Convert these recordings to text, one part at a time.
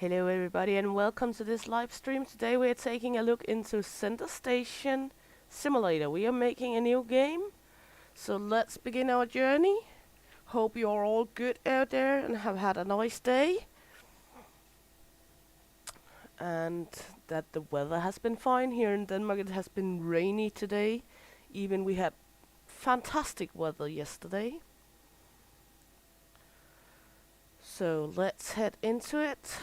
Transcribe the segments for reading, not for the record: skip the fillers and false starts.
Hello everybody and welcome to this live stream. Today we are taking a look into Center Station Simulator. We are making a new game, so let's begin our journey. Hope you're all good out there and have had a nice day. And that the weather has been fine. Here in Denmark it has been rainy today. Even we had fantastic weather yesterday. So let's head into it.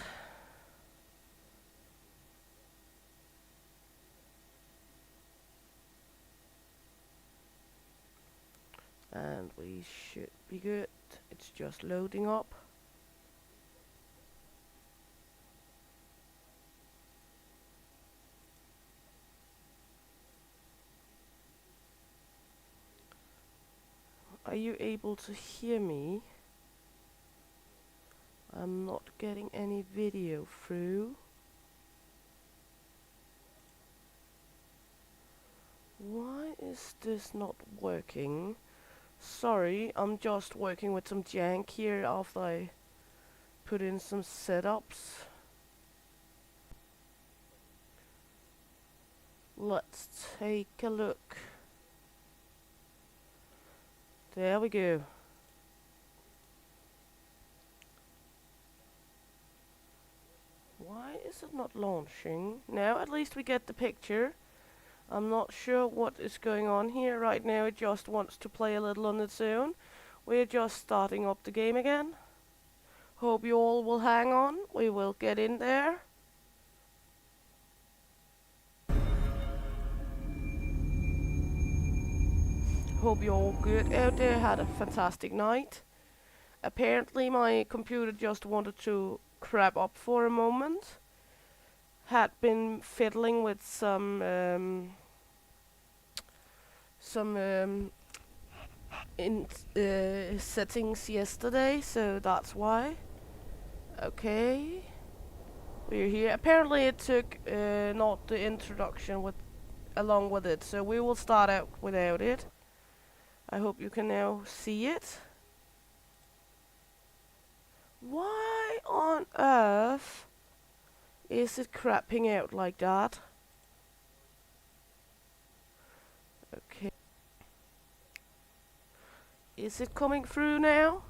And we should be good. It's just loading up. Are you able to hear me? I'm not getting any video through. Why is this not working? Sorry, I'm just working with some jank here after I put in some setups. Let's take a look. There we go. Why is it not launching? Now at least we get the picture. I'm not sure what is going on here. Right now it just wants to play a little on its own. We're just starting up the game again. Hope you all will hang on. We will get in there. Hope you're all good out there. Had a fantastic night. Apparently my computer just wanted to crap up for a moment. Had been fiddling with some settings yesterday, so that's why. Okay, we're here. Apparently it took not the introduction along with it, so we will start out without it. I hope you can now see it. Why on earth is it crapping out like that? Okay. Is it coming through now?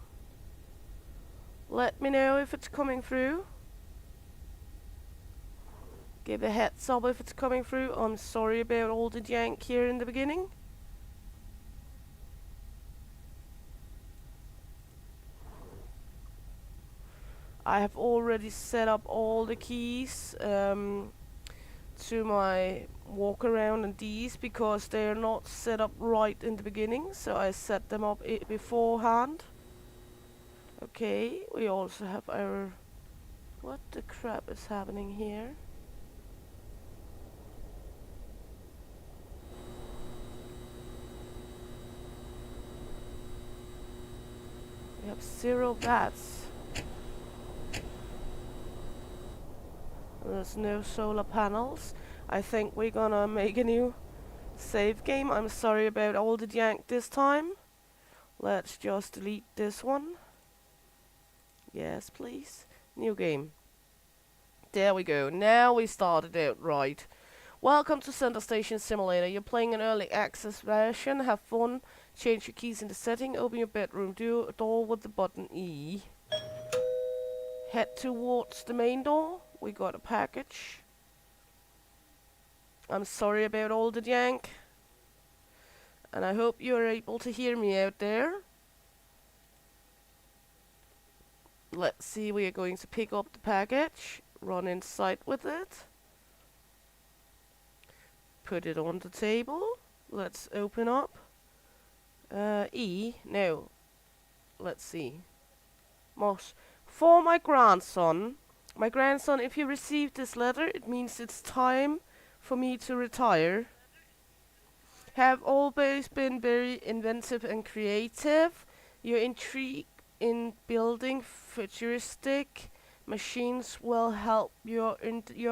Let me know if it's coming through. Give a heads up if it's coming through. I'm sorry about all the jank here in the beginning. I have already set up all the keys to my walk around and these because they are not set up right in the beginning, so I set them up beforehand. Okay, we also have our... What the crap is happening here? We have 0 bats. There's no solar panels. I think we're gonna make a new save game. I'm sorry about all the jank this time. Let's just delete this one. Yes, please. New game. There we go. Now we started out right. Welcome to Center Station Simulator. You're playing an early access version. Have fun. Change your keys in the setting. Open your bedroom door with the button E. Head towards the main door. We got a package. I'm sorry about all the jank. And I hope you're able to hear me out there. Let's see, we are going to pick up the package. Run inside with it. Put it on the table. Let's open up. E. No. Let's see. Moss. For my grandson. My grandson, if you received this letter, it means it's time for me to retire. Have always been very inventive and creative. Your intrigue in building futuristic machines will help your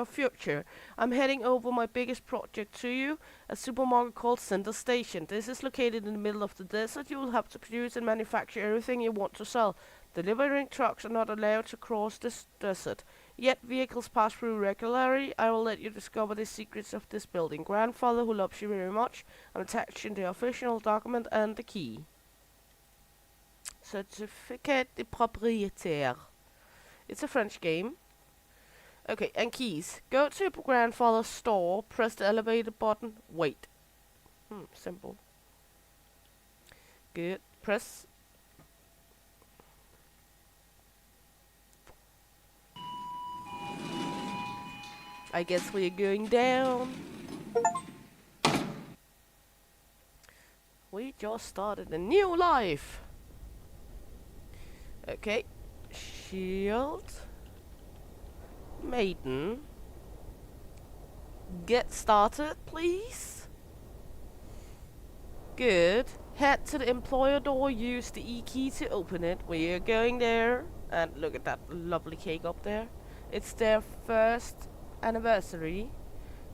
future. I'm heading over my biggest project to you, a supermarket called Center Station. This is located in the middle of the desert. You will have to produce and manufacture everything you want to sell. Delivering trucks are not allowed to cross this desert. Yet vehicles pass through regularly. I will let you discover the secrets of this building. Grandfather, who loves you very much, I'm attaching the official document and the key. Certificate de propriétaire. It's a French game. Okay, and keys. Go to your grandfather's store, press the elevator button, wait. Simple. Good. Press. I guess we're going down. We just started a new life. Okay. Shield. Maiden. Get started, please. Good. Head to the employer door, use the E key to open it. We are going there. And look at that lovely cake up there. It's their first anniversary.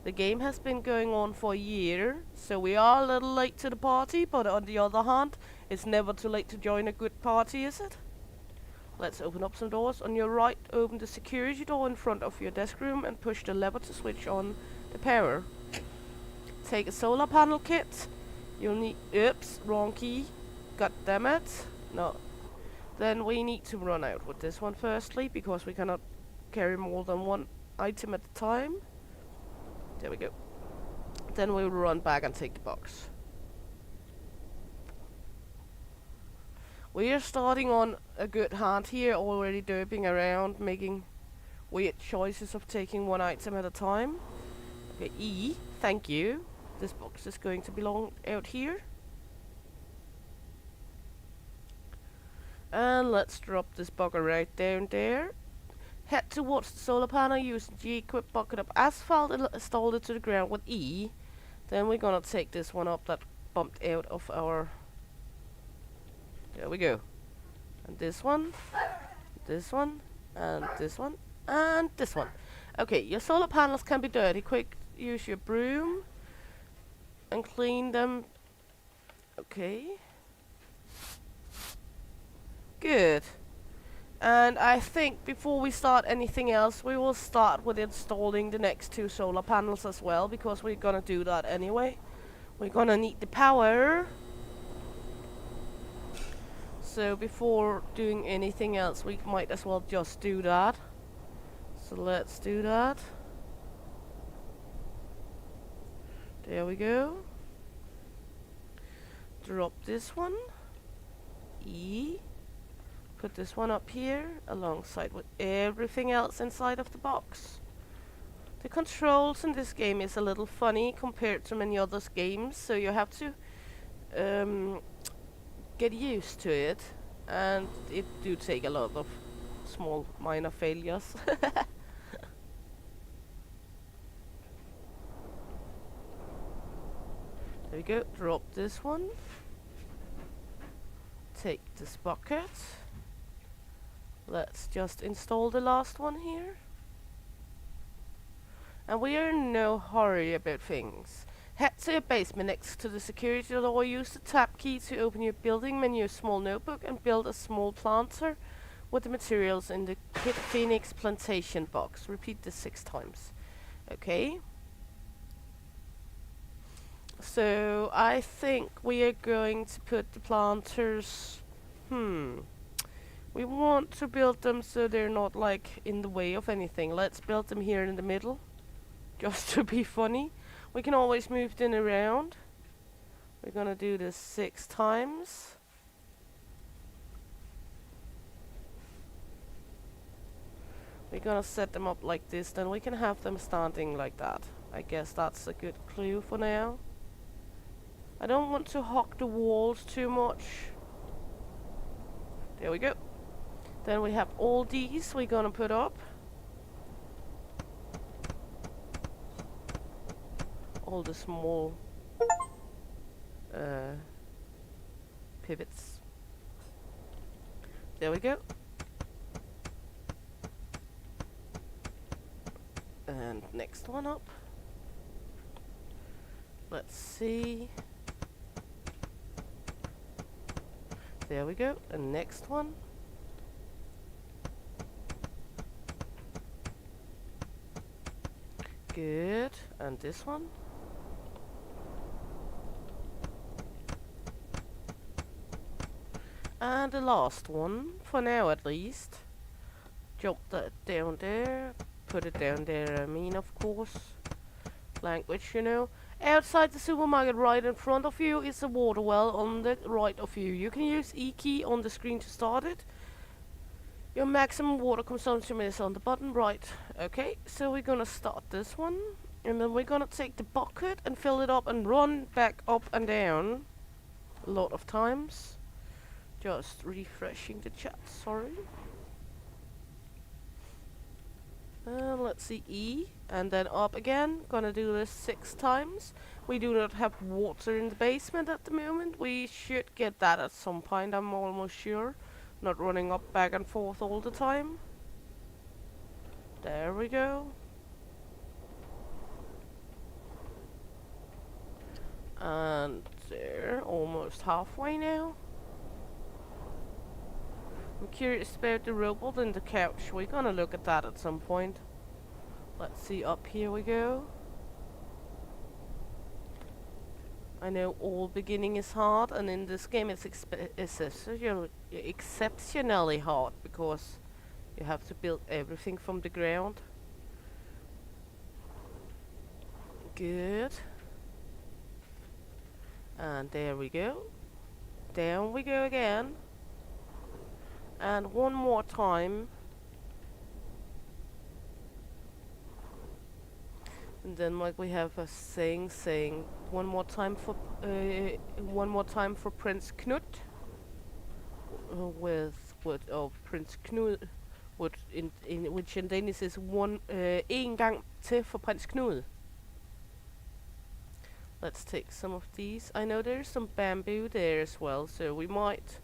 The game has been going on for a year, so we are a little late to the party, but on the other hand, it's never too late to join a good party, is it? Let's open up some doors. On your right, open the security door in front of your desk room and push the lever to switch on the power. Take a solar panel kit. You'll need... Oops, wrong key. God damn it. No. Then we need to run out with this one firstly, because we cannot carry more than one item at a time. There we go. Then we'll run back and take the box. We are starting on a good hand here, already derping around, making weird choices of taking one item at a time. Okay, E, thank you. This box is going to belong out here. And let's drop this bugger right down there. Head towards the solar panel, use the G-equip bucket of asphalt and install it to the ground with E. Then we're gonna take this one up that bumped out of our... There we go. And this one, and this one, and this one. Okay, your solar panels can be dirty. Quick, use your broom and clean them. Okay. Good. And I think before we start anything else, we will start with installing the next two solar panels as well, because we're gonna do that anyway. We're gonna need the power. So before doing anything else, we might as well just do that. So let's do that. There we go. Drop this one. E. Put this one up here alongside with everything else inside of the box. The controls in this game is a little funny compared to many other games, so you have to get used to it, and it do take a lot of small minor failures. There we go, drop this one. Take this bucket. Let's just install the last one here. And we are in no hurry about things. Head to your basement next to the security door. Use the tab key to open your building menu, small notebook, and build a small planter with the materials in the Kid Phoenix plantation box. Repeat this 6 times. Okay. So I think we are going to put the planters... We want to build them so they're not like in the way of anything. Let's build them here in the middle, just to be funny. We can always move them around. We're gonna do this 6 times. We're gonna set them up like this, then we can have them standing like that. I guess that's a good clue for now. I don't want to hog the walls too much. There we go. Then we have all these we're gonna put up. All the small pivots. There we go. And next one up. Let's see. There we go. And next one. Good. And this one. And the last one, for now at least. Jump that down there. Put it down there, I mean, of course. Language, you know. Outside the supermarket right in front of you is a water well on the right of you. You can use E key on the screen to start it. Your maximum water consumption is on the bottom right. Okay, so we're gonna start this one. And then we're gonna take the bucket and fill it up and run back up and down a lot of times. Just refreshing the chat, sorry. Let's see, E, and then up again. Gonna do this 6 times. We do not have water in the basement at the moment. We should get that at some point, I'm almost sure. Not running up back and forth all the time. There we go. And there, almost halfway now. I'm curious about the robot and the couch. We're gonna look at that at some point. Let's see, up here we go. I know all beginning is hard, and in this game it's exceptionally hard because you have to build everything from the ground. Good. And there we go. Down we go again. And one more time. And then like we have a saying one more time for Prince Knut with Prince Knud which in Danish is en gang til for Prins Knud. Let's take some of these. I know there's some bamboo there as well, so we might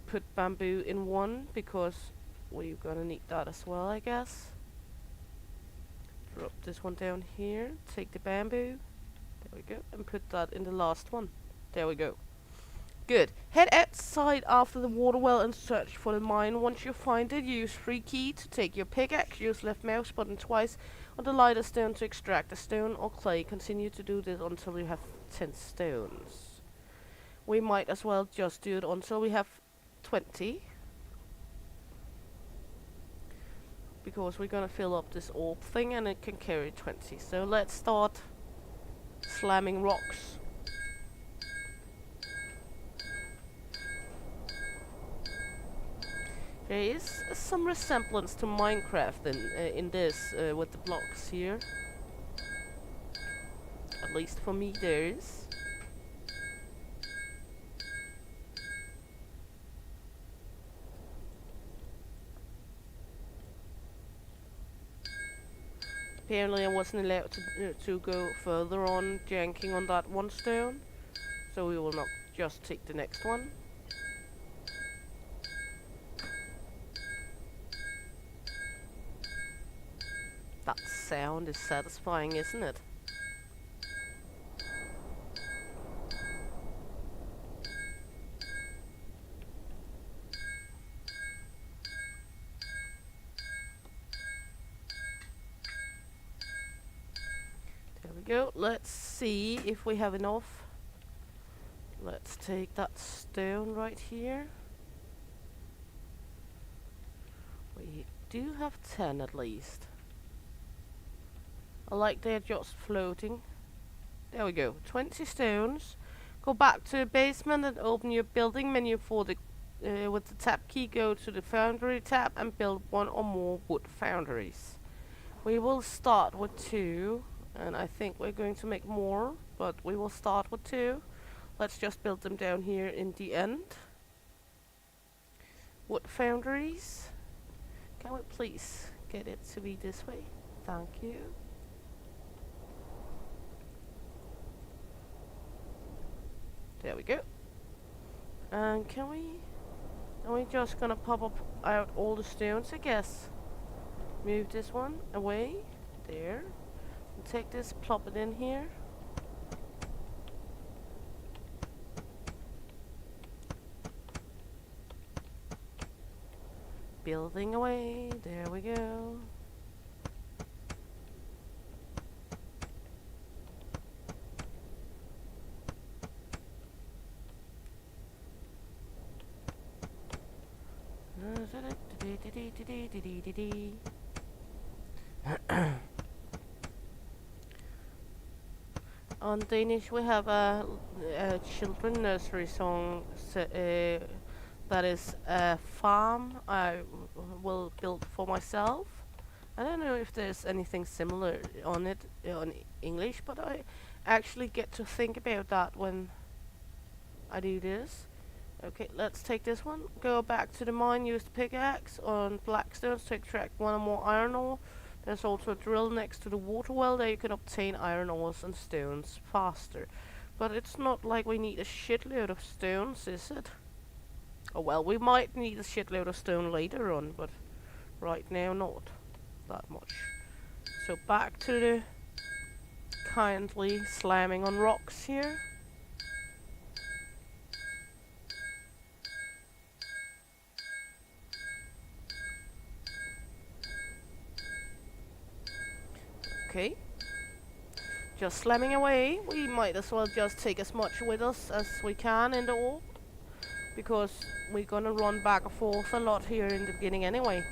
put bamboo in one because we're gonna need that as well, I guess. Drop this one down here, take the bamboo, there we go, and put that in the last one. There we go. Good. Head outside after the water well and search for the mine. Once you find it, use 3 key to take your pickaxe. Use left mouse button twice on the lighter stone to extract the stone or clay. Continue to do this until you have 10 stones. We might as well just do it until we have 20. Because we're gonna fill up this orb thing and it can carry 20. So let's start slamming rocks. There is some resemblance to Minecraft in this with the blocks here. At least for me there is. Apparently I wasn't allowed to go further on janking on that one stone. So we will not just take the next one. That sound is satisfying, isn't it? There we go. Let's see if we have enough. Let's take that stone right here. We do have 10 at least. I like they're just floating. There we go. 20 stones. Go back to the basement and open your building menu for the with the tab key. Go to the foundry tab and build 1 or more wood foundries. We will start with 2, and I think we're going to make more, but we will start with 2. Let's just build them down here in the end. Wood foundries. Can we please get it to be this way? Thank you. There we go. And are we just gonna pop up out all the stones, I guess? Move this one away. There. And take this, plop it in here. Building away. There we go. On Danish, we have a children nursery song that is a farm I will build for myself. I don't know if there's anything similar on it on English, but I actually get to think about that when I do this. Okay, let's take this one. Go back to the mine, use the pickaxe on black stones to extract one or more iron ore. There's also a drill next to the water well that you can obtain iron ores and stones faster. But it's not like we need a shitload of stones, is it? Oh well, we might need a shitload of stone later on, but right now not that much. So back to the kindly slamming on rocks here. Okay. Just slamming away. We might as well just take as much with us as we can in the ore, because we're gonna run back and forth a lot here in the beginning anyway.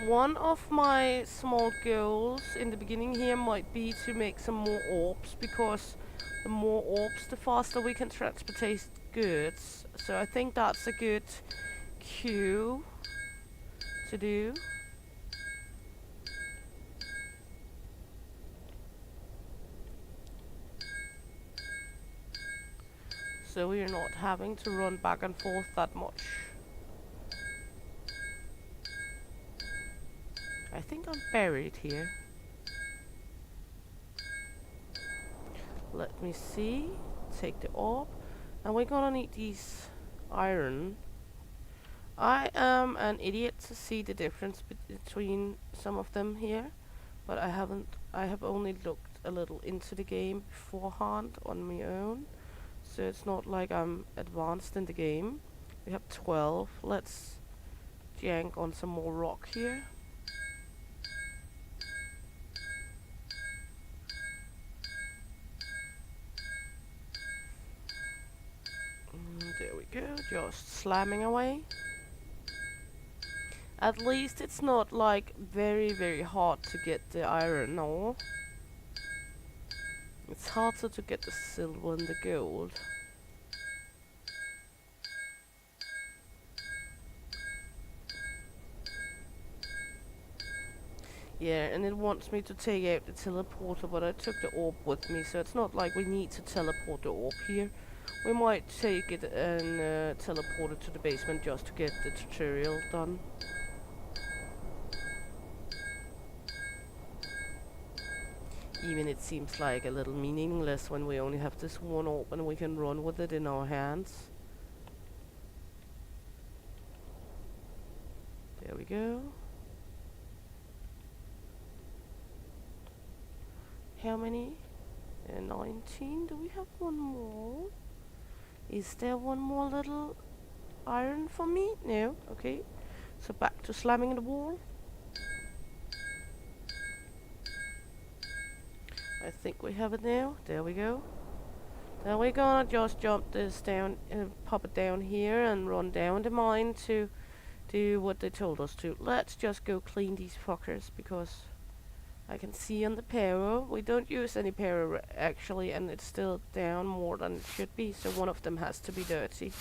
One of my small goals in the beginning here might be to make some more orbs, because the more orbs, the faster we can transport goods. So I think that's a good cue to do. So we're not having to run back and forth that much. I think I'm buried here. Let me see. Take the orb. And we're gonna need these iron. I am an idiot to see the difference between some of them here, but I have only looked a little into the game beforehand on my own, so it's not like I'm advanced in the game. We have 12. Let's jank on some more rock here. There we go, just slamming away. At least it's not like very hard to get the iron ore. It's harder to get the silver and the gold. Yeah, and it wants me to take out the teleporter, but I took the orb with me, so it's not like we need to teleport the orb here. We might take it and teleport it to the basement just to get the tutorial done. Even it seems like a little meaningless when we only have this one orb and we can run with it in our hands. There we go. How many? 19. Do we have one more? Is there one more little iron for me? No. Okay. So back to slamming the wall. I think we have it now. There we go. Then we're gonna just jump this down and pop it down here and run down the mine to do what they told us to. Let's just go clean these fuckers, because I can see on the power we don't use any power actually, and it's still down more than it should be, so one of them has to be dirty.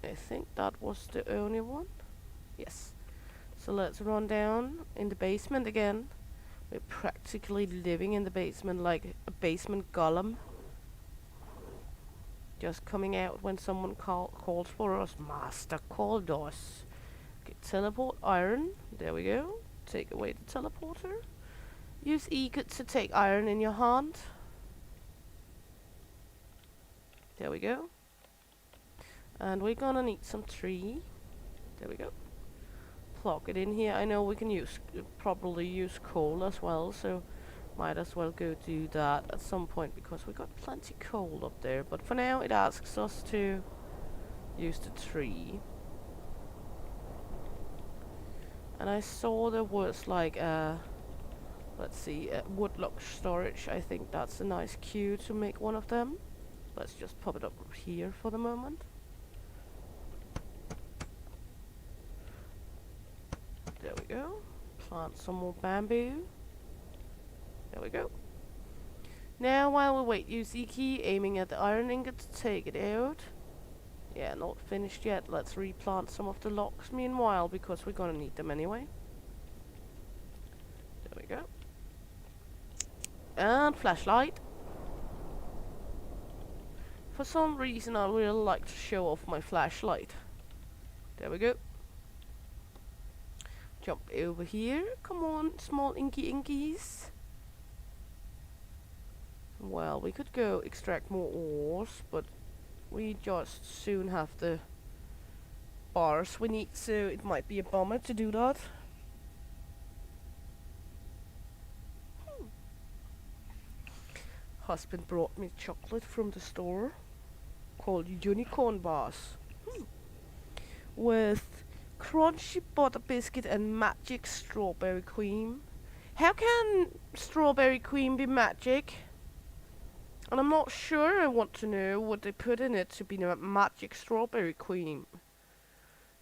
I think that was the only one. Yes. So let's run down in the basement again. We're practically living in the basement like a basement golem. Just coming out when someone calls for us. Master called us. Okay, teleport iron. There we go. Take away the teleporter. Use E to take iron in your hand. There we go. And we're gonna need some tree. There we go. Plug it in here. I know we can probably use coal as well, so might as well go do that at some point, because we got plenty coal up there. But for now it asks us to use the tree. And I saw there was like a, let's see, a woodlock storage. I think that's a nice queue to make one of them. Let's just pop it up here for the moment. There we go. Plant some more bamboo. There we go. Now while we wait, use E key, aiming at the iron ingot to take it out. Yeah, not finished yet. Let's replant some of the logs meanwhile, because we're gonna need them anyway. There we go. And flashlight. For some reason I really like to show off my flashlight. There we go. Jump over here. Come on, small inky inkies. Well, we could go extract more ores, but we just soon have the bars we need, so it might be a bummer to do that. Husband brought me chocolate from the store called unicorn bars with crunchy butter biscuit and magic strawberry cream. How can strawberry cream be magic? And I'm not sure. I want to know what they put in it to be magic strawberry cream.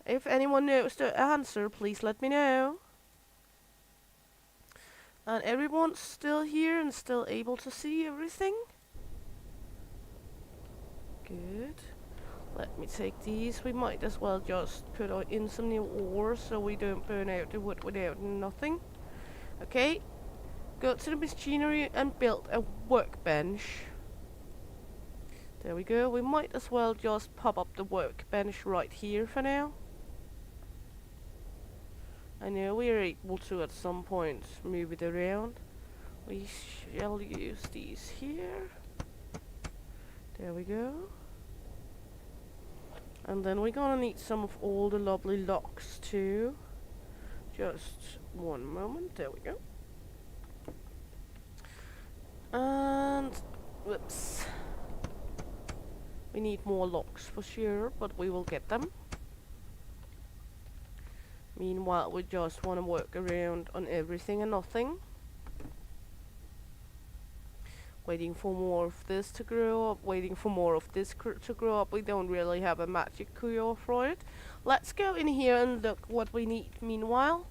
If anyone knows the answer, please let me know. And everyone's still here and still able to see everything. Good. Let me take these. We might as well just put in some new ore so we don't burn out the wood without nothing. Okay. Go to the machinery and build a workbench. There we go. We might as well just pop up the workbench right here for now. I know we are able to at some point move it around. We shall use these here. There we go. And then we're gonna need some of all the lovely logs too. Just one moment. There we go. And whoops. We need more logs for sure, but we will get them. Meanwhile, we just want to work around on everything and nothing. Waiting for more of this to grow up, waiting for more of this to grow up. We don't really have a magic cure for it. Let's go in here and look what we need meanwhile.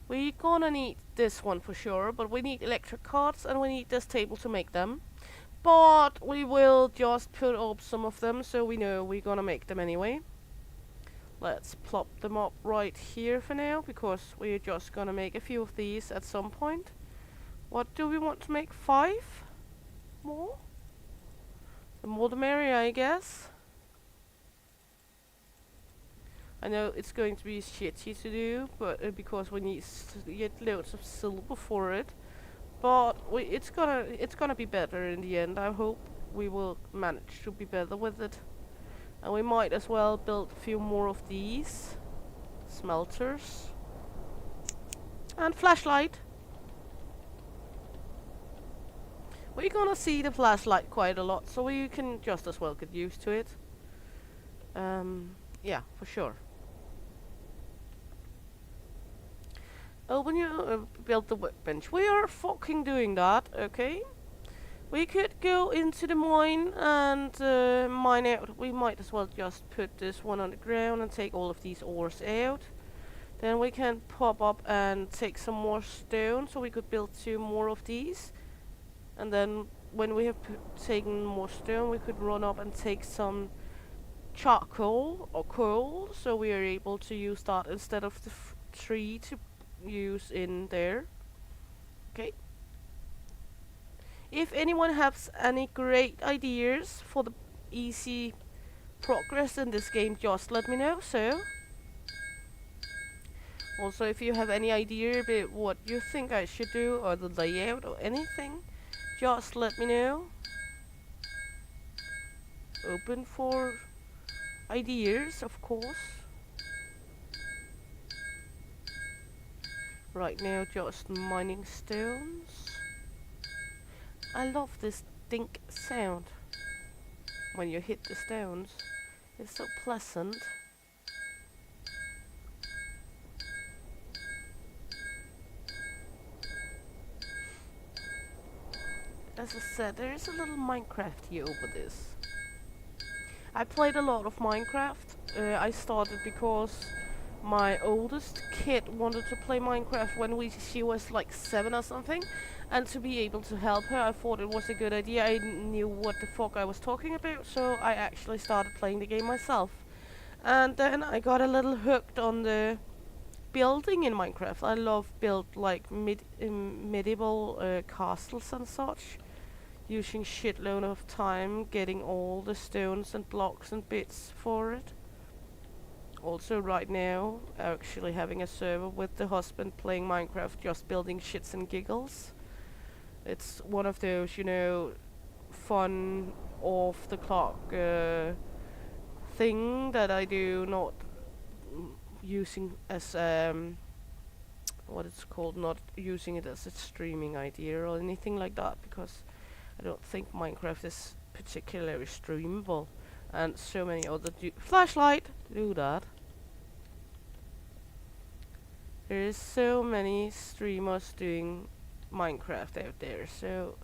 We're gonna need this one for sure, but we need electric cards and we need this table to make them. But we will just put up some of them so we know we're gonna make them anyway. Let's plop them up right here for now, because we're just gonna make a few of these at some point. What do we want to make? 5 more? The more the merrier, I guess. I know it's going to be shitty to do, but because we need to get loads of silver for it. But it's gonna be better in the end. I hope we will manage to be better with it. And we might as well build a few more of these smelters. And flashlight. We're gonna see the flashlight quite a lot, so we can just as well get used to it. Yeah, for sure. Open your build the workbench. We are fucking doing that, okay? We could go into the mine and mine out. We might as well just put this one on the ground and take all of these ores out. Then we can pop up and take some more stone, so we could build 2 more of these. And then when we have taken more stone, we could run up and take some charcoal or coal, so we are able to use that instead of the tree to use in there. Okay. If anyone has any great ideas for the easy progress in this game, just let me know. So also, if you have any idea about what you think I should do, or the layout or anything, just let me know. Open for ideas, of course. Right now, just mining stones. I love this dink sound when you hit the stones. It's so pleasant. As I said, there is a little Minecraft here over this. I played a lot of Minecraft. I started because My oldest kid wanted to play Minecraft when she was like 7 or something, and to be able to help her, I thought it was a good idea. I knew what the fuck I was talking about, so I actually started playing the game myself. And then I got a little hooked on the building in Minecraft. I love build like medieval castles and such, using shitload of time getting all the stones and blocks and bits for it. Also right now, actually having a server with the husband playing Minecraft, just building shits and giggles. It's one of those, you know, fun off the clock thing that I do, not using as what it's called, not using it as a streaming idea or anything like that, because I don't think Minecraft is particularly streamable, and so many other flashlight do that. There is so many streamers doing Minecraft out there, so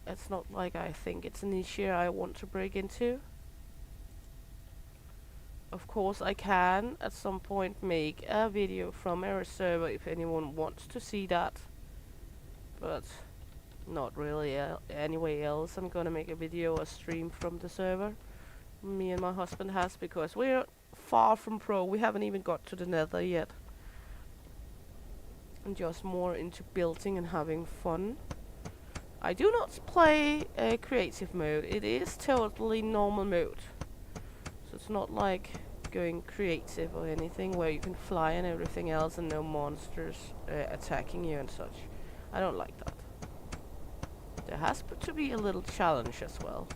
it's not like I think it's an issue I want to break into. Of course, I can at some point make a video from our server if anyone wants to see that, but not really anyway else. I'm gonna make a video or stream from the server me and my husband has, because we're far from pro. We haven't even got to the nether yet. I'm just more into building and having fun. I do not play a creative mode. It is totally normal mode. So it's not like going creative or anything where you can fly and everything else and no monsters attacking you and such. I don't like that. There has to be a little challenge as well.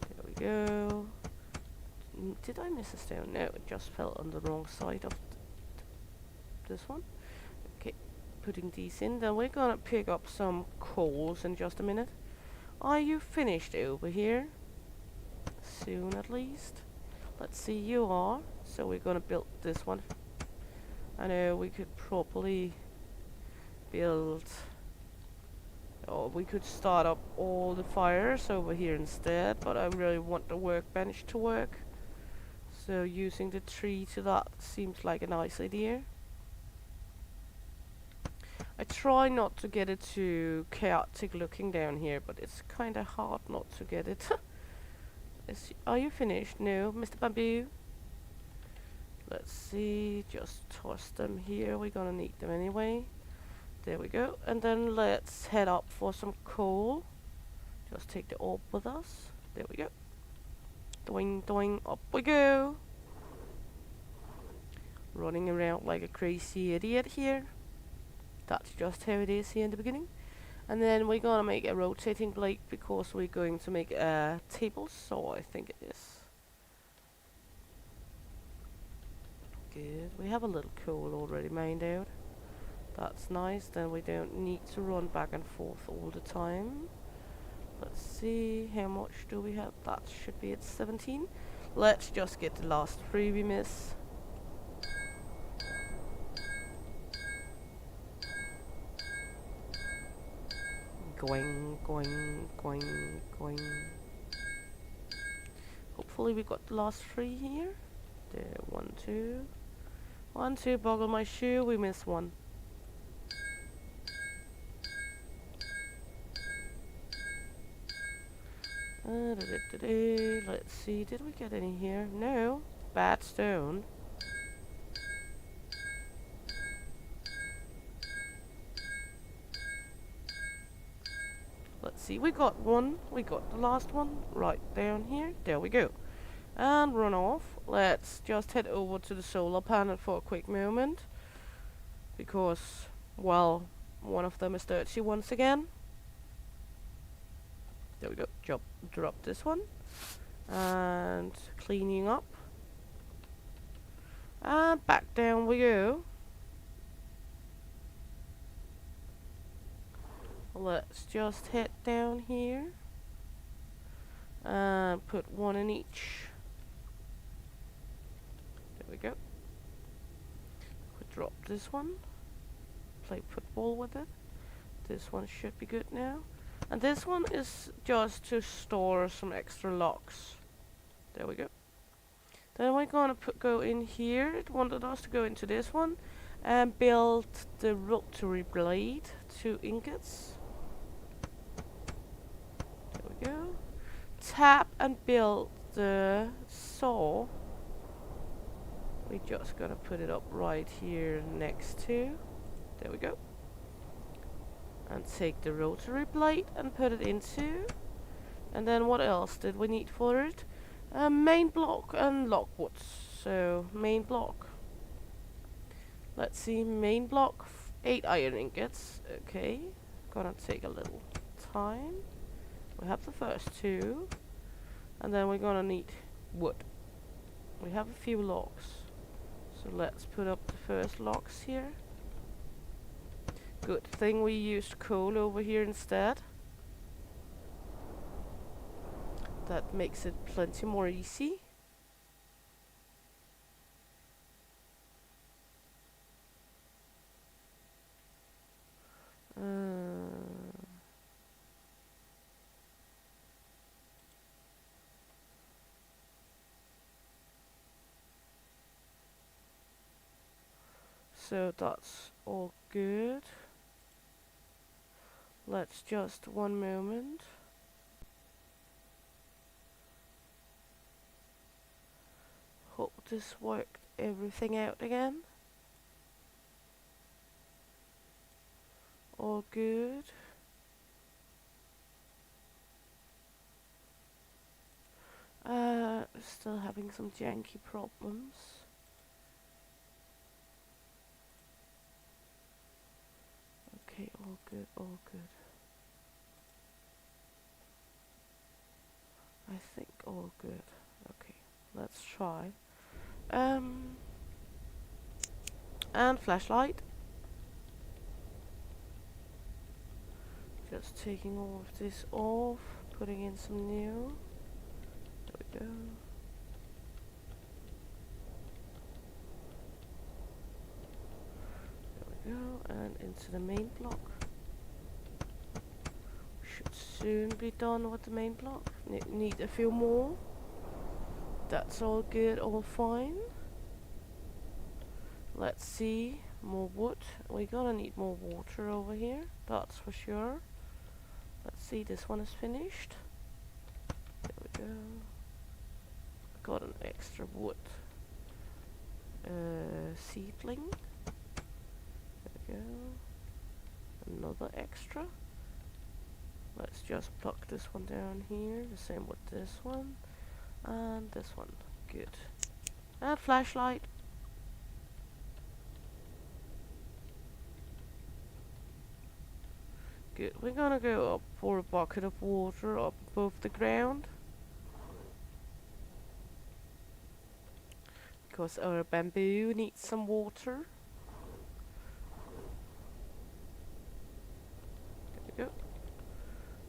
There we go. Did I miss a stone? No, it just fell on the wrong side of this one. Okay, putting these in. Then we're gonna pick up some coals in just a minute. Are you finished over here? Soon at least. Let's see, you are. So we're gonna build this one. I know we could properly build, or we could start up all the fires over here instead, but I really want the workbench to work. So using the tree to that seems like a nice idea. I try not to get it too chaotic looking down here, but it's kinda hard not to get it. Are you finished? No, Mr. Bamboo? Let's see, just toss them here, we're gonna need them anyway. There we go, and then let's head up for some coal. Just take the orb with us. There we go. Doing, doing, up we go. Running around like a crazy idiot here. That's just how it is here in the beginning. And then we're gonna make a rotating blade because we're going to make a table saw, I think it is. Good, we have a little coal already mined out. That's nice, then we don't need to run back and forth all the time. Let's see, how much do we have? That should be at 17. Let's just get the last 3 we miss. Going, going, going, going. Hopefully we got the last 3 here. There, 1, 2. 1, 2, boggle my shoe, we missed 1. Let's see, did we get any here? No. Bad stone. Let's see, we got 1. We got the last one right down here. There we go. And run off. Let's just head over to the solar panel for a quick moment. Because, well, one of them is dirty once again. There we go. Drop this one. And cleaning up. And back down we go. Let's just head down here. And put 1 in each. There we go. We drop this one. Play football with it. This one should be good now. And this one is just to store some extra locks. There we go. Then we're gonna go in here. It wanted us to go into this one and build the rotary blade, 2 ingots. There we go. Tap and build the saw. We're just gonna put it up right here next to. There we go. And take the rotary blade and put it into. And then what else did we need for it? Main block and logwood. So main block. Let's see, main block, 8 iron ingots. Okay, gonna take a little time. We have the first 2, and then we're gonna need wood. We have a few logs, so let's put up the first logs here. Good thing we used coal over here instead. That makes it plenty more easy. So that's all good. Let's just 1 moment. Hope this worked everything out again. All good. Still having some janky problems. Okay, all good, all good. I think all good. Okay, let's try. And flashlight. Just taking all of this off, putting in some new. There we go. There we go, and into the main block. Should soon be done with the main block. Need a few more. That's all good, all fine. Let's see, more wood. We're gonna need more water over here, that's for sure. Let's see, this one is finished. There we go. Got an extra wood seedling. There we go. Another extra. Let's just pluck this one down here. The same with this one. And this one. Good. And flashlight. Good. We're gonna go up for a bucket of water up above the ground. Because our bamboo needs some water. There we go.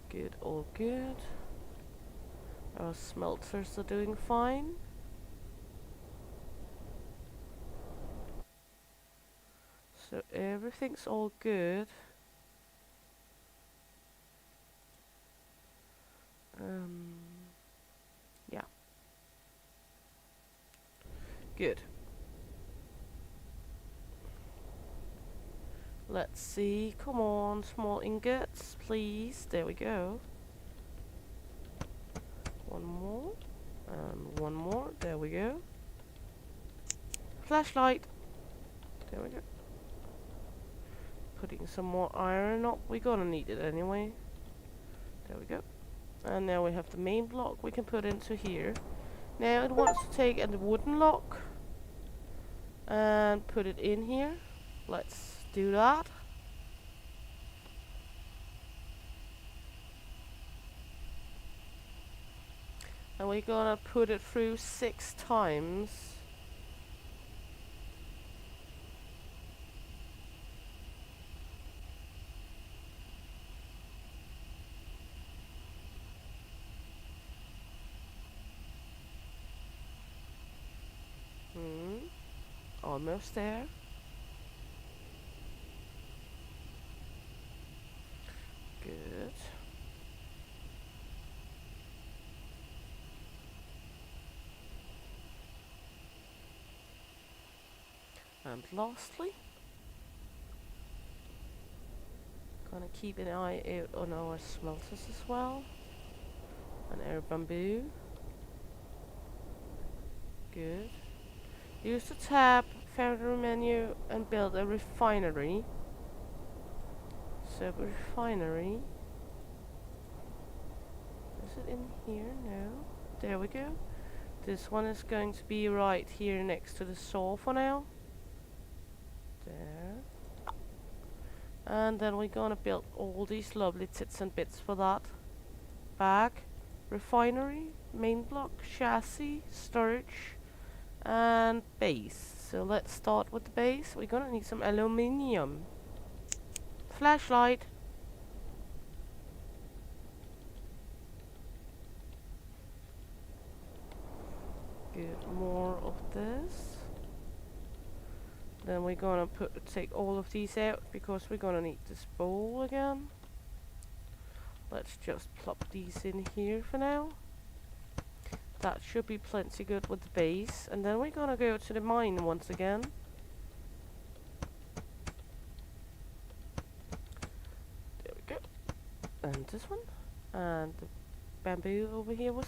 Good, all good. Our smelters are doing fine. So everything's all good. Yeah. Good. Let's see. Come on, small ingots, please. There we go. One more. And one more. There we go. Flashlight. There we go. Putting some more iron up. We're gonna need it anyway. There we go. And now we have the main block we can put into here. Now it wants to take a wooden lock and put it in here. Let's do that. And we're gonna put it through 6 times. Almost there. Good. And lastly, gonna keep an eye out on our smelters as well. And our bamboo. Good. Use the tab, foundry menu, and build a refinery. So refinery. Is it in here? No. There we go. This one is going to be right here next to the saw for now. There. And then we're gonna build all these lovely tits and bits for that. Bag, refinery, main block, chassis, storage, and base. So let's start with the base. We're gonna need some aluminium. Flashlight. Good, more of this. Then we're gonna take all of these out because we're gonna need this bowl again. Let's just plop these in here for now. That should be plenty good with the base. And then we're gonna go to the mine once again. There we go. And this one. And the bamboo over here was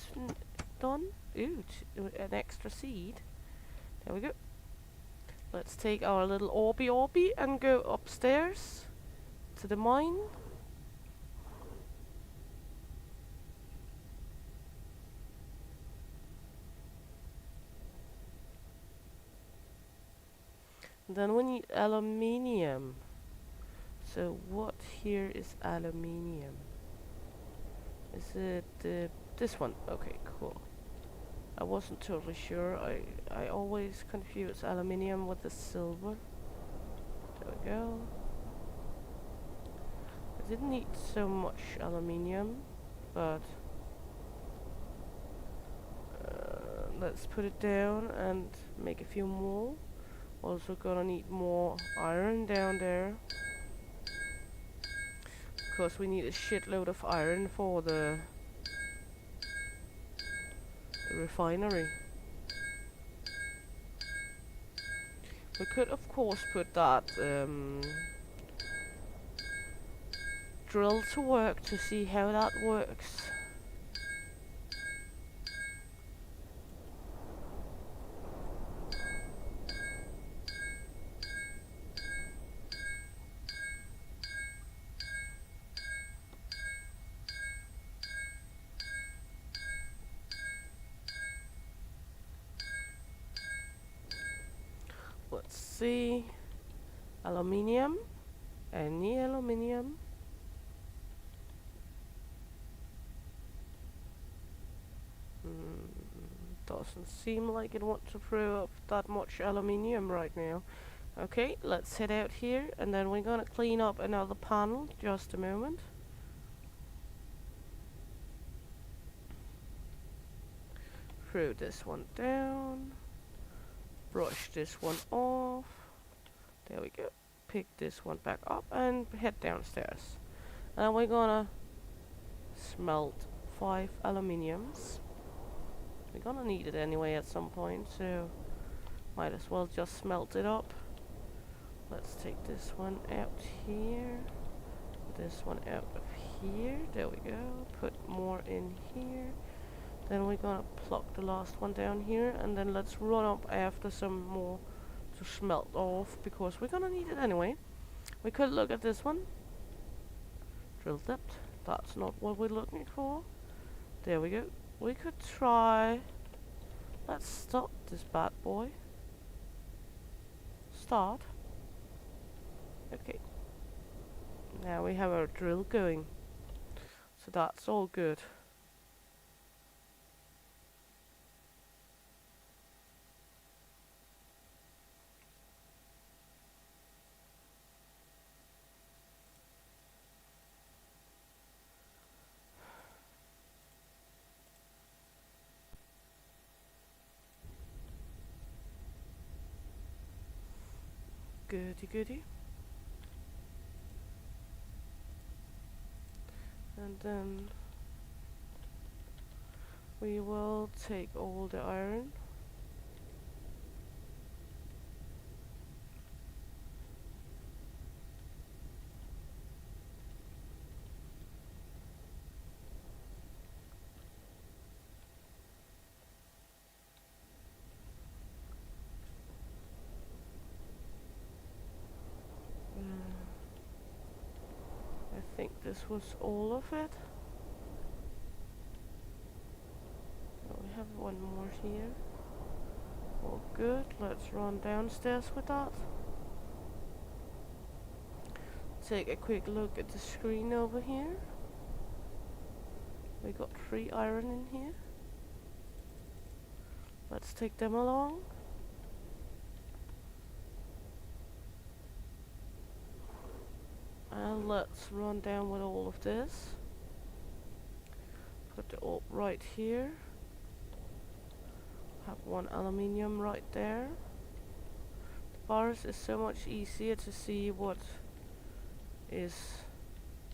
done. Ooh, an extra seed. There we go. Let's take our little orby and go upstairs to the mine. Then we need aluminium. So what here is aluminium? Is it this one? Okay, cool. I wasn't totally sure. I always confuse aluminium with the silver. There we go. I didn't need so much aluminium, but let's put it down and make a few more. Also gonna need more iron down there, because we need a shitload of iron for the refinery. We could of course put that drill to work to see how that works. Let's see. Aluminium. Any aluminium? Doesn't seem like it wants to throw up that much aluminium right now. Okay, let's head out here and then we're gonna clean up another panel. Just a moment. Throw this one down. Brush this one off. There we go. Pick this one back up and head downstairs. And we're gonna smelt 5 aluminiums. We're gonna need it anyway at some point, so might as well just smelt it up. Let's take this one out here. This one out of here. There we go. Put more in here. Then we're gonna plug the last one down here, and then let's run up after some more to smelt off, because we're gonna need it anyway. We could look at this one. Drill depth. That's not what we're looking for. There we go. We could try. Let's stop this bad boy. Start. Okay. Now we have our drill going. So that's all good. Goody goody. And then we will take all the iron. this was all of it. Oh, we have one more here. All good. Let's run downstairs with that. Take a quick look at the screen over here. We got 3 iron in here. Let's take them along. And let's run down with all of this. Put the ore right here. Have 1 aluminium right there. The bars is so much easier to see what is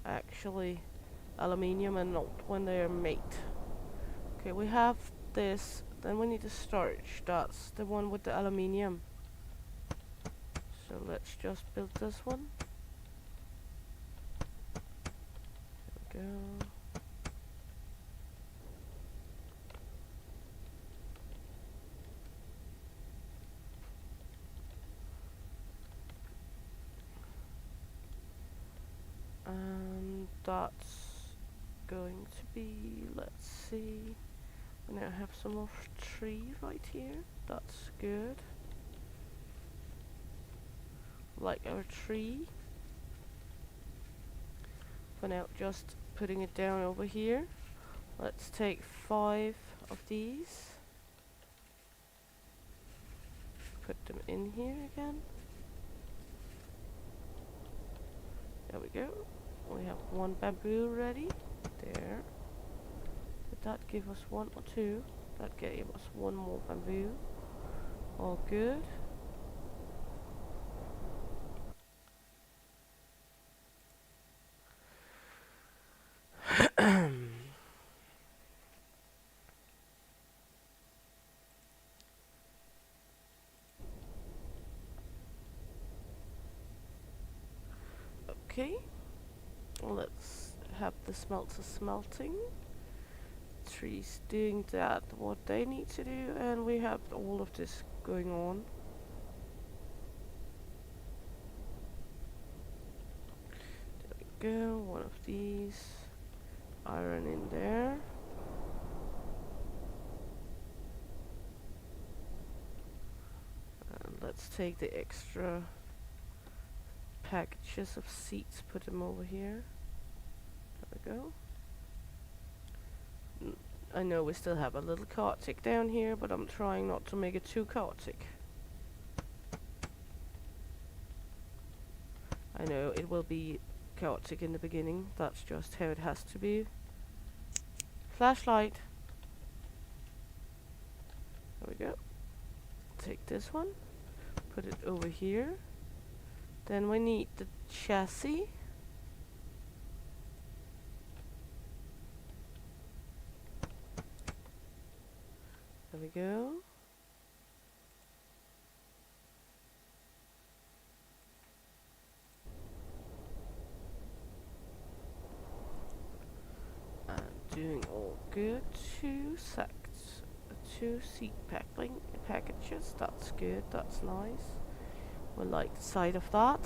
actually aluminium and not when they are made. Okay, we have this. Then we need the storage. That's the one with the aluminium. So let's just build this one. There we go. And that's going to be, let's see, we now have some more tree right here. That's good. Like our tree. For now, just putting it down over here. Let's take 5 of these. Put them in here again. There we go. We have 1 bamboo ready. There. Did that give us 1 or 2? That gave us 1 more bamboo. All good. Okay. Let's have the smelter smelting. Trees doing that what they need to do, and we have all of this going on. There we go, 1 of these. Iron in there. And let's take the extra packages of seeds, put them over here. There we go. I know we still have a little chaotic down here, but I'm trying not to make it too chaotic. I know it will be chaotic in the beginning, that's just how it has to be. Flashlight. There we go. Take this one, put it over here. Then we need the chassis. There we go. And doing all good. 2 sacks, 2 seed packages. That's good. That's nice. We like the side of that.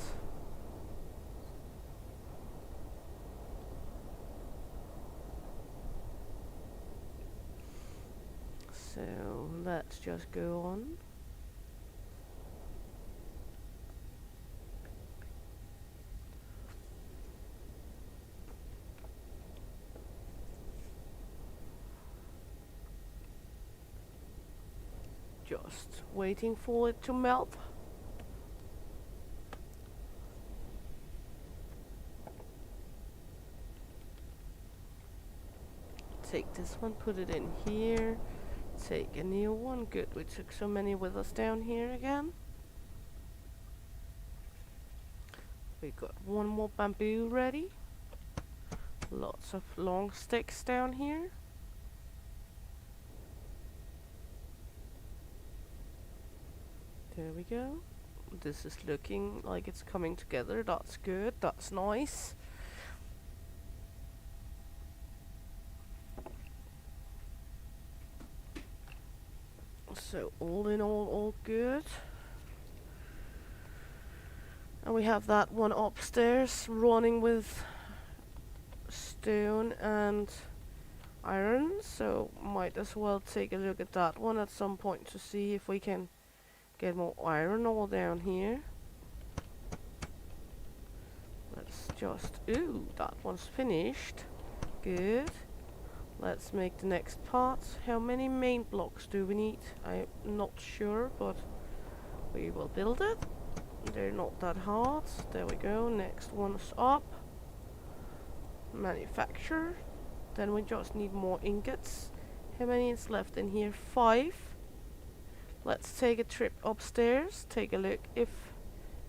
So let's just go on. Just waiting for it to melt. Take this one, put it in here. Take a new one. Good, we took so many with us down here again. We got 1 more bamboo ready. Lots of long sticks down here. There we go. This is looking like it's coming together. That's good. That's nice. So all in all good. And we have that one upstairs running with stone and iron, so might as well take a look at that one at some point to see if we can get more iron ore down here. Let's just, ooh, that one's finished. Good. Let's make the next part. How many main blocks do we need? I'm not sure, but we will build it. They're not that hard. There we go. Next one's up. Manufacture. Then we just need more ingots. How many is left in here? 5. Let's take a trip upstairs. Take a look if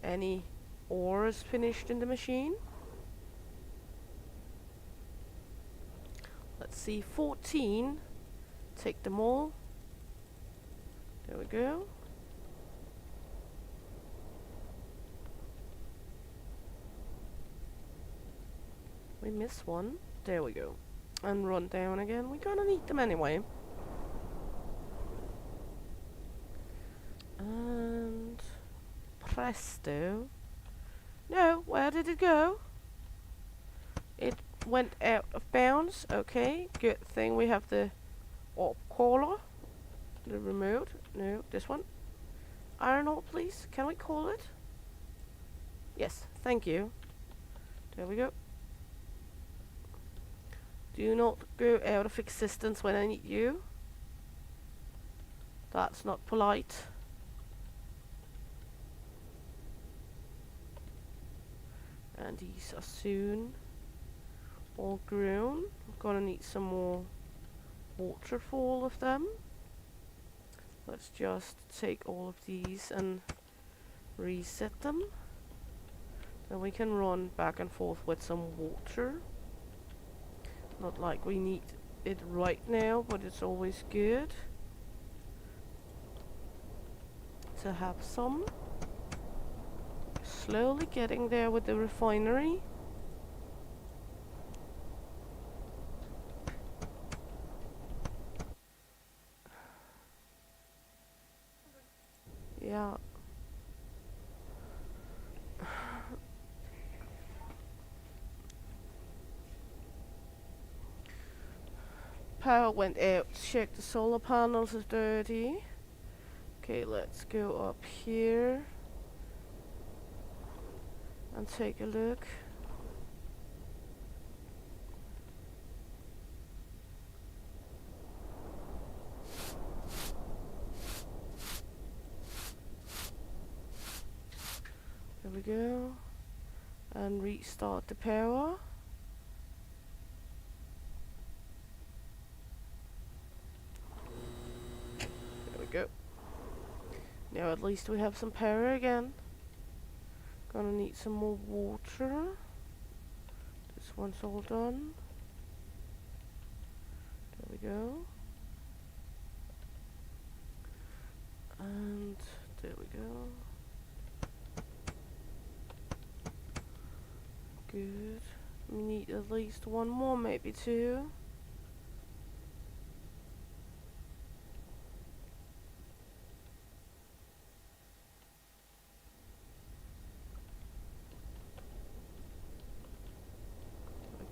any ore is finished in the machine. Let's see, 14. Take them all. There we go. We missed one. There we go. And run down again. We're gonna need them anyway. And presto. No, where did it go? It went out of bounds. Okay, good thing we have the orb caller. The remote. No, this one. Iron ore, please. Can we call it? Yes, thank you. There we go. Do not go out of existence when I need you. That's not polite. And these are soon all grown. I'm gonna need some more water for all of them. Let's just take all of these and reset them. Then we can run back and forth with some water. Not like we need it right now, but it's always good to have some. Slowly getting there with the refinery. Yeah. Power went out. Check the solar panels is dirty. Okay, let's go up here and take a look. There we go. And restart the power. There we go. Now at least we have some power again. Gonna need some more water. This one's all done. There we go. And there we go. Good. We need at least one more, maybe two.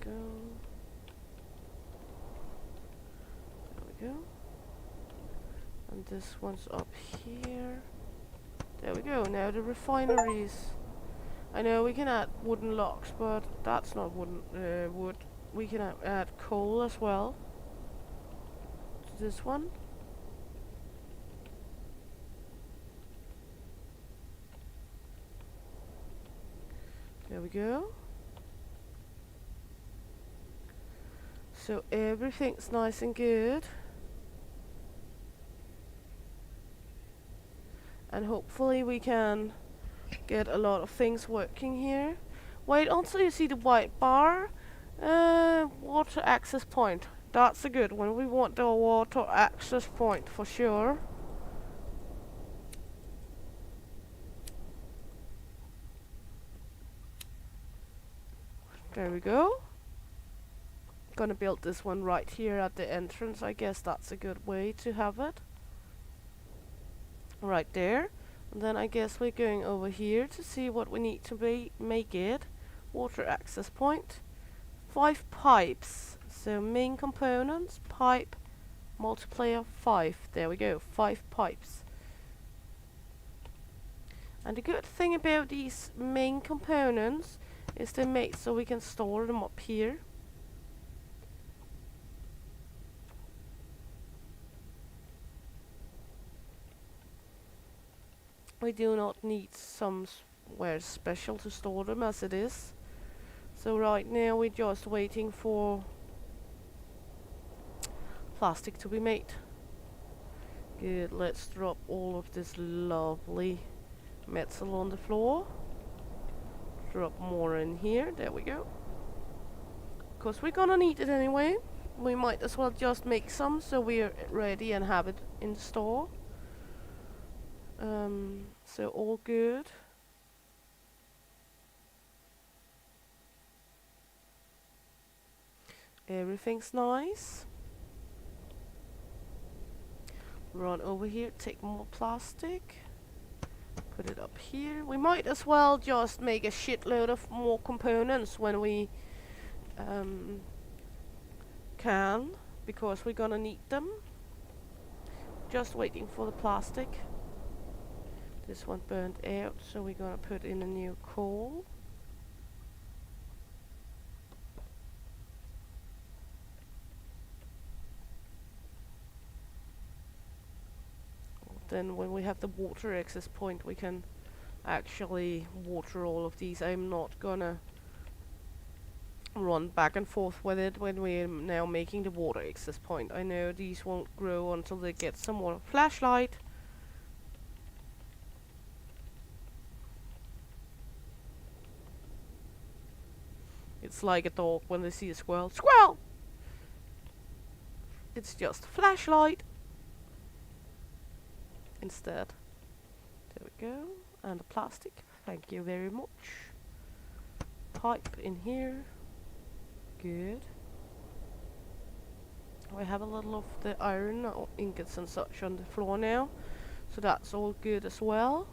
There we go. And this one's up here. There we go. Now the refineries. I know we can add wooden locks, but that's not wooden wood. We can add coal as well to this one. There we go. So everything's nice and good. And hopefully we can get a lot of things working here. Wait until you see the white bar. Water access point. That's a good one. We want the water access point for sure. There we go. Gonna build this one right here at the entrance. I guess that's a good way to have it. Right there. And then I guess we're going over here to see what we need to make it. Water access point. 5 pipes. So main components, pipe, multiplier 5. There we go, 5 pipes. And the good thing about these main components is they're made so we can store them up here. We do not need somewhere special to store them as it is. So right now we're just waiting for plastic to be made. Good, let's drop all of this lovely metal on the floor. Drop more in here, there we go. Because we're gonna need it anyway. We might as well just make some so we're ready and have it in store. So all good. Everything's nice. Run over here, take more plastic. Put it up here. We might as well just make a shitload of more components when we can, because we're gonna need them. Just waiting for the plastic. This one burned out, so we're gonna put in a new coal. Then when we have the water access point, we can actually water all of these. I'm not gonna run back and forth with it when we're now making the water access point. I know these won't grow until they get some more flashlight. It's like a dog when they see a squirrel. Squirrel! It's just a flashlight instead. There we go. And the plastic. Thank you very much. Pipe in here. Good. We have a little of the iron ingots and such on the floor now. So that's all good as well.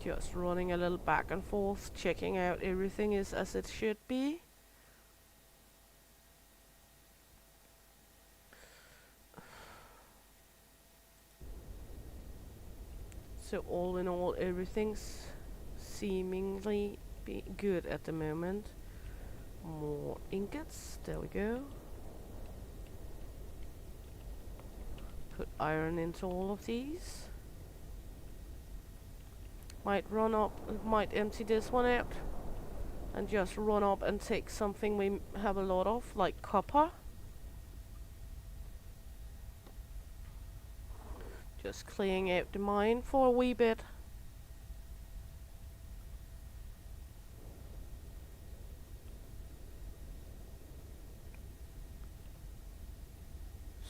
Just running a little back and forth, checking out everything is as it should be. So all in all, everything's seemingly be good at the moment. More ingots, there we go. Put iron into all of these. Might run up, might empty this one out and just run up and take something we have a lot of, like copper. Just clearing out the mine for a wee bit.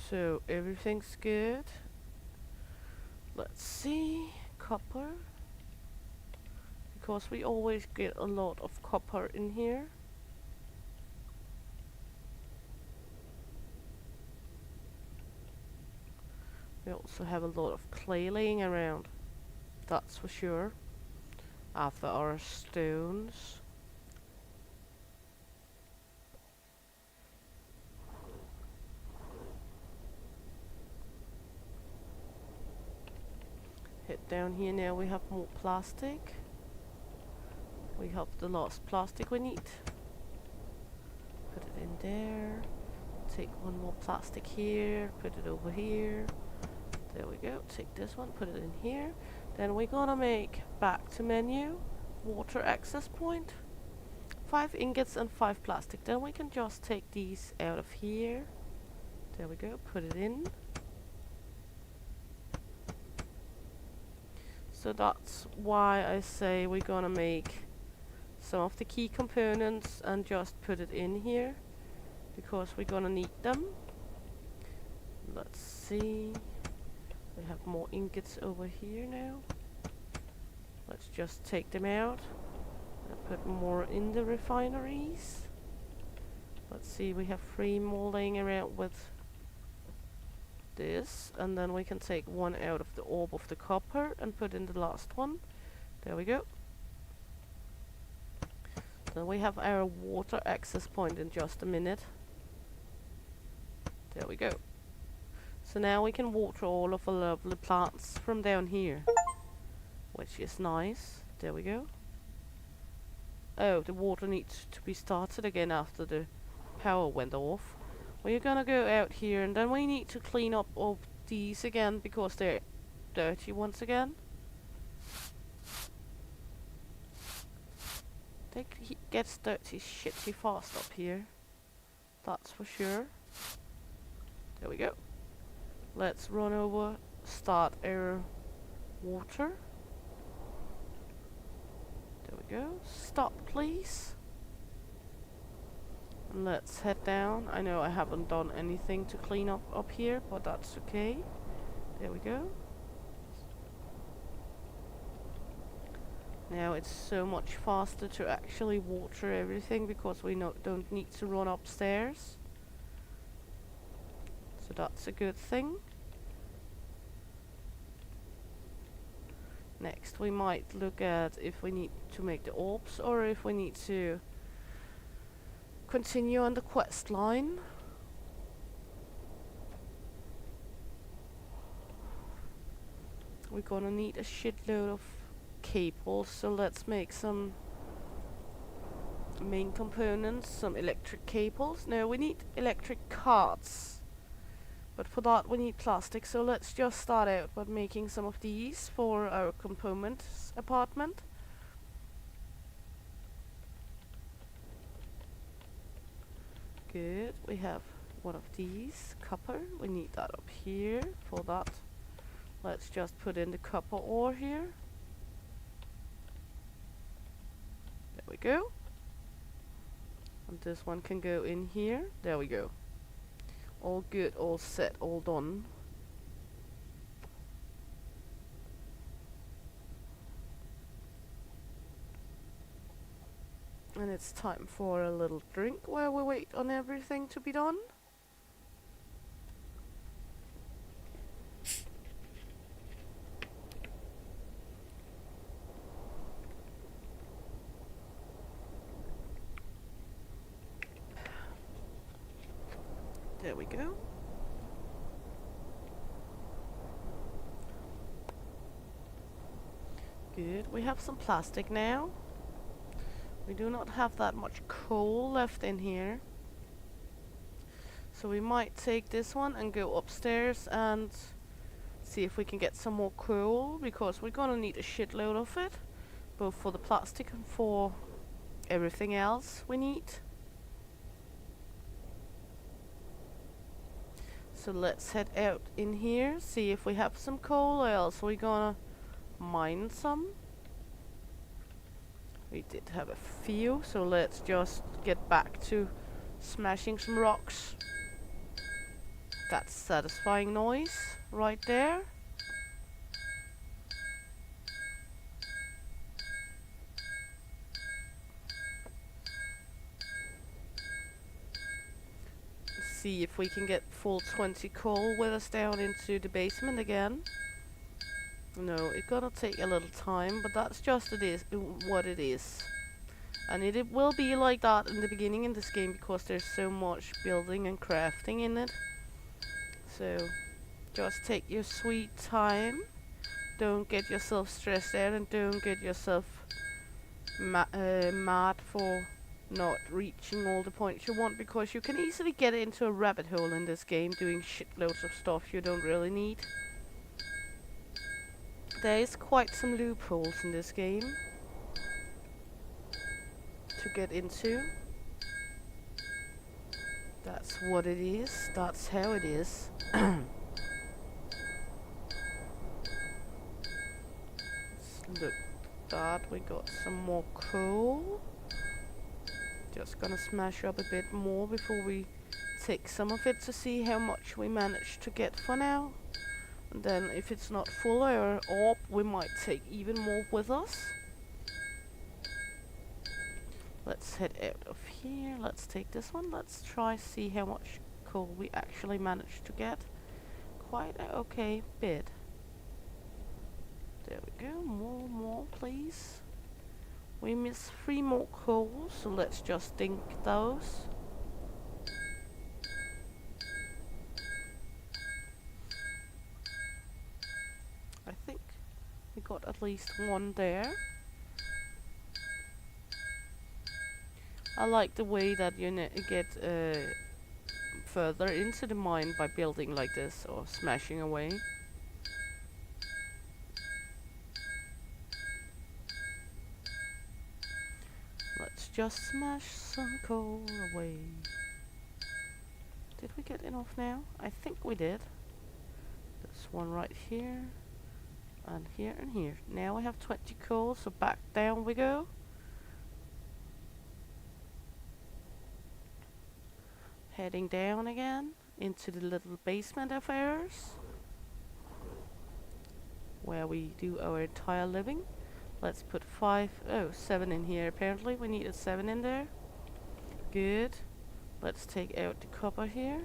So everything's good. Let's see, copper. Because we always get a lot of copper in here. We also have a lot of clay laying around, that's for sure, after our stones. Head down here now, we have more plastic. We have the last plastic we need. Put it in there. Take one more plastic here, put it over here. There we go, take this one, put it in here. Then we're gonna make back to menu, water access point. 5 ingots and 5 plastic. Then we can just take these out of here. There we go, put it in. So that's why I say we're gonna make some of the key components and just put it in here, because we're gonna need them. Let's see. We have more ingots over here now. Let's just take them out and put more in the refineries. Let's see, we have 3 more laying around with this, and then we can take one out of the orb of the copper and put in the last one. There we go. Then we have our water access point in just a minute. There we go. So now we can water all of the lovely plants from down here, which is nice. There we go. Oh, the water needs to be started again after the power went off. We're gonna go out here, and then we need to clean up all these again because they're dirty once again. They gets dirty shitty fast up here. That's for sure. There we go. Let's run over, start our water. There we go. Stop, please. And let's head down. I know I haven't done anything to clean up here, but that's okay. There we go. Now it's so much faster to actually water everything because we don't need to run upstairs. So that's a good thing. Next we might look at if we need to make the orbs or if we need to continue on the quest line. We're gonna need a shitload of cables, so let's make some main components, some electric cables. No, we need electric cards. But for that we need plastic, so let's just start out by making some of these for our components apartment. Good, we have one of these, copper, we need that up here for that. Let's just put in the copper ore here. There we go. And this one can go in here, there we go. All good, all set, all done. And it's time for a little drink while we wait on everything to be done. There we go. Good. We have some plastic now. We do not have that much coal left in here. So we might take this one and go upstairs and see if we can get some more coal, because we're gonna need a shitload of it, both for the plastic and for everything else we need. So let's head out in here, see if we have some coal, or else we're gonna mine some. We did have a few, so let's just get back to smashing some rocks. That's satisfying noise right there. See if we can get full 20 coal with us down into the basement again. No, it's gonna take a little time, but that's just what it is. And it will be like that in the beginning in this game because there's so much building and crafting in it. So just take your sweet time. Don't get yourself stressed out, and don't get yourself mad for not reaching all the points you want, because you can easily get into a rabbit hole in this game doing shitloads of stuff you don't really need. There is quite some loopholes in this game to get into. That's what it is. That's how it is. Let's look at that. We got some more coal. Just gonna smash up a bit more before we take some of it to see how much we managed to get for now. And then if it's not full or orb, we might take even more with us. Let's head out of here. Let's take this one. Let's try see how much coal we actually managed to get. quite a okay bit. There we go. More, please. We miss 3 more coal, so let's just dink those. I think we got at least 1 there. I like the way that you get further into the mine by building like this or smashing away. Let's just smash some coal away. Did we get enough now? I think we did. There's one right here. And here and here. Now we have 20 coal, so back down we go. Heading down again into the little basement of ours, where we do our entire living. Let's put 7 in here. Apparently we needed 7 in there. Good. Let's take out the copper here.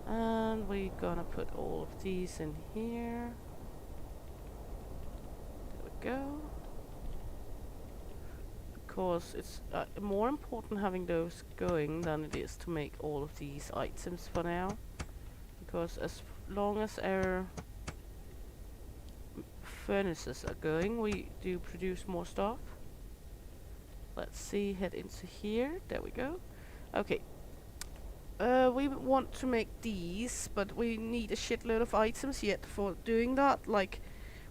And we're gonna put all of these in here. There we go. Because it's more important having those going than it is to make all of these items for now. Because as long as our furnaces are going, we do produce more stuff. Let's see, head into here. There we go. Okay. We want to make these, but we need a shitload of items yet for doing that. Like,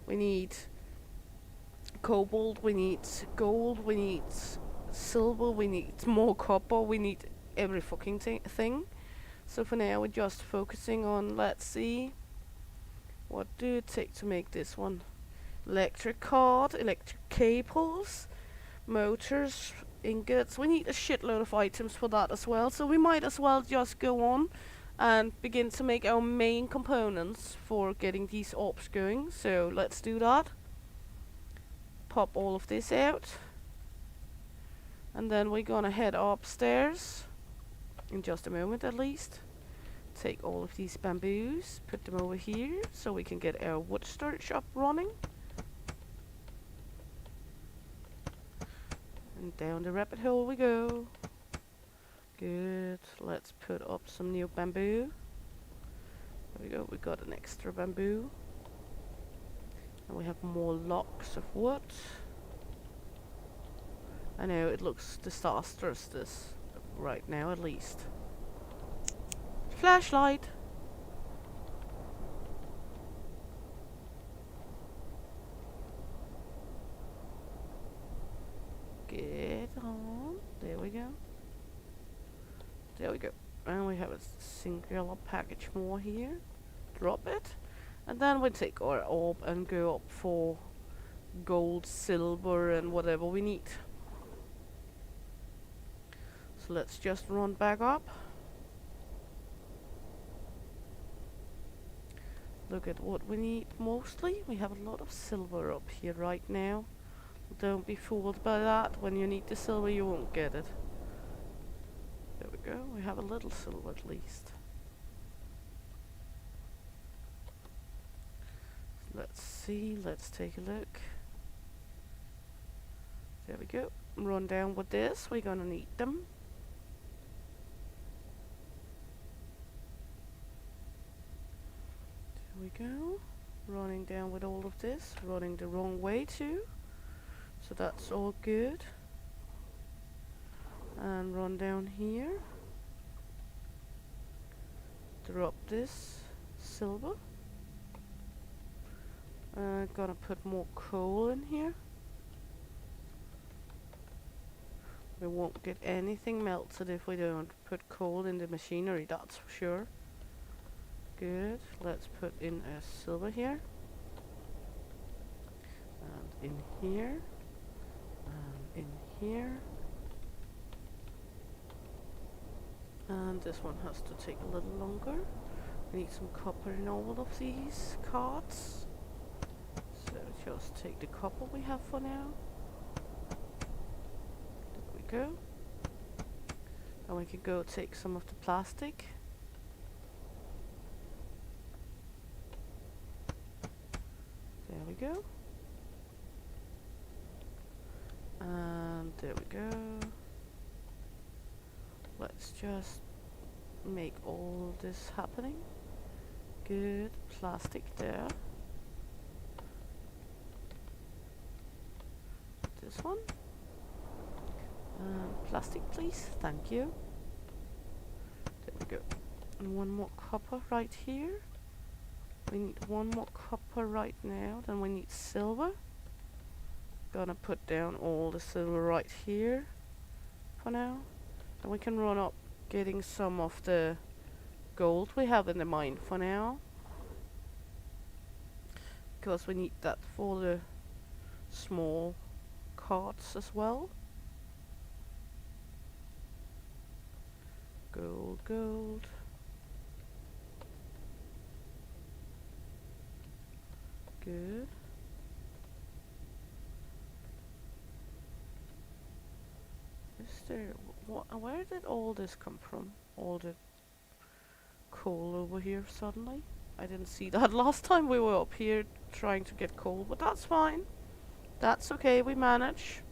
we need cobalt, we need gold, we need silver, we need more copper, we need every fucking thing. So for now we're just focusing on, let's see, what do it take to make this one? Electric card, electric cables, motors, ingots. We need a shitload of items for that as well, so we might as well just go on and begin to make our main components for getting these orbs going. So let's do that. Pop all of this out, and then we're gonna head upstairs in just a moment at least. Take all of these bamboos, put them over here so we can get our wood storage up running. And down the rabbit hole we go. Good. Let's put up some new bamboo. There we go. We got an extra bamboo. And we have more logs of wood. I know it looks disastrous this right now at least. Flashlight! Get on. There we go. There we go. And we have a singular package more here. Drop it. And then we take our orb and go up for gold, silver, and whatever we need. So let's just run back up. Look at what we need mostly. We have a lot of silver up here right now. Don't be fooled by that. When you need the silver, you won't get it. There we go. We have a little silver at least. Let's see. Let's take a look. There we go. Run down with this. We're gonna need them. There we go. Running down with all of this. Running the wrong way too. So that's all good. And run down here. Drop this silver. Gonna put more coal in here. We won't get anything melted if we don't put coal in the machinery, that's for sure. Good. Let's put in a silver here. And in here. And in here. And this one has to take a little longer. We need some copper in all of these cards. So just take the copper we have for now. There we go. And we can go take some of the plastic. There we go. And there we go. Let's just make all this happening. Good. Plastic there. This one. Plastic, please. Thank you. There we go. And one more copper right here. We need one more copper right now. Then we need silver. Gonna put down all the silver right here for now. And we can run up getting some of the gold we have in the mine for now. Because we need that for the small carts as well. Gold, gold. Good. Is there... where did all this come from? All the coal over here suddenly? I didn't see that last time we were up here trying to get coal, but that's fine. That's okay, we manage.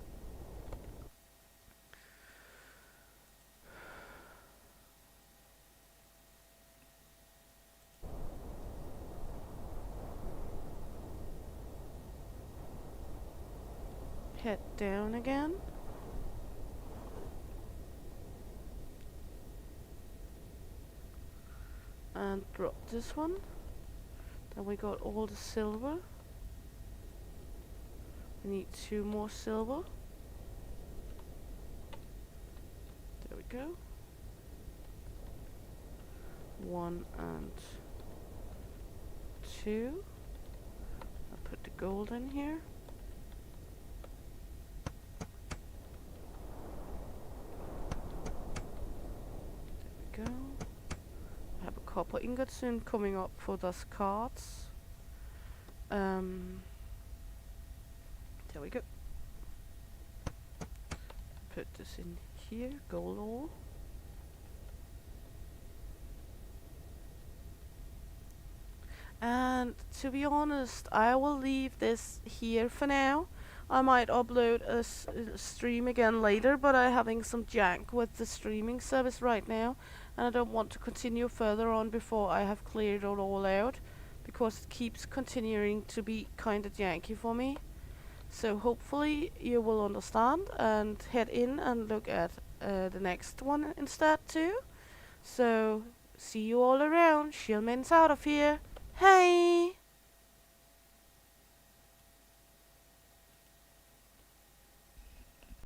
Head down again. And drop this one. Then we got all the silver. We need 2 more silver. There we go. 1 and 2. I'll put the gold in here. There we go. I have a copper ingot soon coming up for those cards. There we go. Put this in here, gold ore. And to be honest, I will leave this here for now. I might upload a stream again later, but I'm having some jank with the streaming service right now, and I don't want to continue further on before I have cleared it all out, because it keeps continuing to be kind of janky for me. So hopefully you will understand and head in and look at the next one instead too. So see you all around. Shieldman's out of here. Hey!